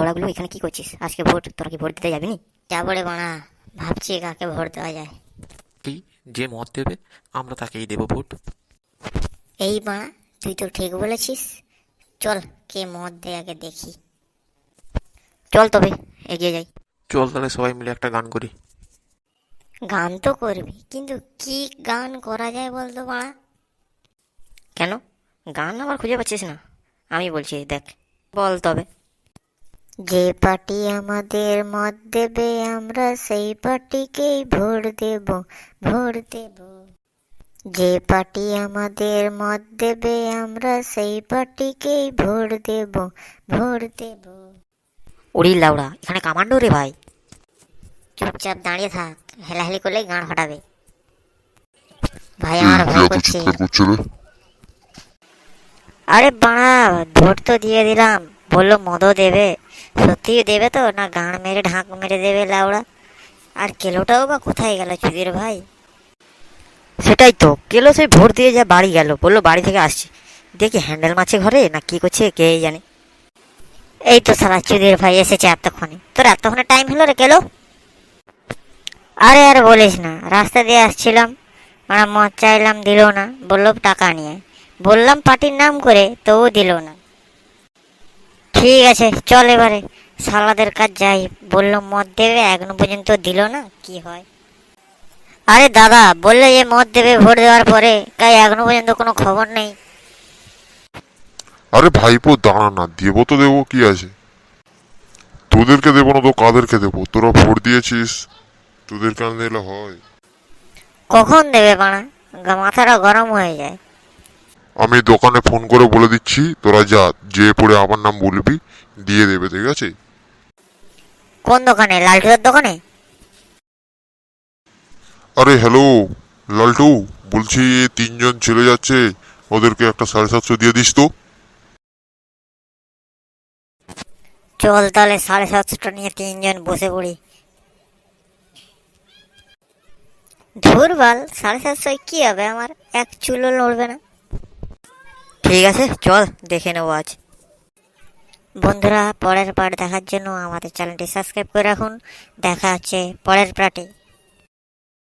লেওড়াগুলো এখানে কি করছিস? আজকে ভোট, তোরা কি ভোট দিতে যাবি নি? যাবো রে বাড়া, ভাবছি কাকে ভোট দেওয়া যায়। কি? যে মত দেবে আমরা তাকেই দেবো ভোট। এই বাড়া, তুই তো ঠিক বলেছিস। চল, কে মত দেয় আগে দেখি। চল তবে এগিয়ে যাই। চল তাহলে সবাই মিলে একটা গান করি। গান তো করবি, কিন্তু কি গান করা যায় বলতো বাড়া? কেন, গান আবার খুঁজে পাচ্ছিস না? আমি বলছি দেখ, বল তবে। যে পার্টি আমাদের মত দেবে আমরা সেই পার্টিকেই ভোট দেব, ভোট দেব। যে পার্টি আমাদের মত দেবে আমরা সেই পার্টিকেই ভোট দেব, ভোট দেব। উড়ি লাউড়া, এখানে কামান্ডো রে ভাই। চুপচাপ দাঁড়িয়ে থাক, হেলাহেলি করলেই গাঁড় ফাটাবে। ভাই এই আমার কে ভয় এত করছে। চিৎকার করছে রে? আরে বাড়া, ভোট তো দিয়ে দিলাম, বললো মদও দেবে। সত্যি দেবে তো, না গাঁড় মেরে ঢাক মেরে দেবে লাউড়া? আর কেলোটাও বা কোথায় গেল চুদির ভাই? সেটাই তো, কেলো সেই ভোট দিয়ে যা বাড়ি গেল, বললো বাড়ি থেকে আসছে। দেখি হ্যান্ডেল মারছে ঘরে না কি করছে কে জানে। এই তো সালা চুদির ভাই এসেছে এতক্ষণে। তোর এতক্ষণে টাইম হলো রে কেলো? আরে আর বলিস না, রাস্তা দিয়ে আসছিলাম, মানে মদ চাইলাম দিল না, বললো টাকা নিয়ে। বললাম পার্টির নাম করে, তবু দিল না। ঠিক আছে চল এবারে সালাদের কাজ যাই। বললো মদ দেবে, এখনো পর্যন্ত দিল না, কি হয়? আরে দাদা, বললে যে মদ দেবে ভোট দেওয়ার পরে, তাই এখনো পর্যন্ত কোনো খবর নেই। আরে ভাইপো দাঁড়া না, দেবো তো দেবো, কি আছে? তোদেরকে দেবো না তো কাদেরকে দেবো? তোরা ভোট দিয়েছিস, তোদেরকে আনতে এলে হয়? কখন দেবে বাড়া? মাথাটা গরম হয়ে যায়। আমি দোকানে ফোন করে বলে দিচ্ছি, তোরা যা, যে পড়ে আমার নাম বলবি, দিয়ে দেবে, ঠিক আছে? কোন দোকানে? লালটুদার দোকানে? আরে হ্যালো লালটু, বলছি তিনজন ছেলে যাচ্ছে, ওদেরকে একটা 750 দিয়ে দিস তো। চল তাহলে 750 নিয়ে তিনজন বসে পড়ি। ধুরবাল, 750 কি হবে আমার? এক চুলও লড়বে না। ঠিক আছে চল, দেখে নেবো আজ। বন্ধুরা, পরের পার্ট দেখার জন্য আমাদের চ্যানেলটি সাবস্ক্রাইব করে রাখুন। দেখা হচ্ছে পরের পার্টে।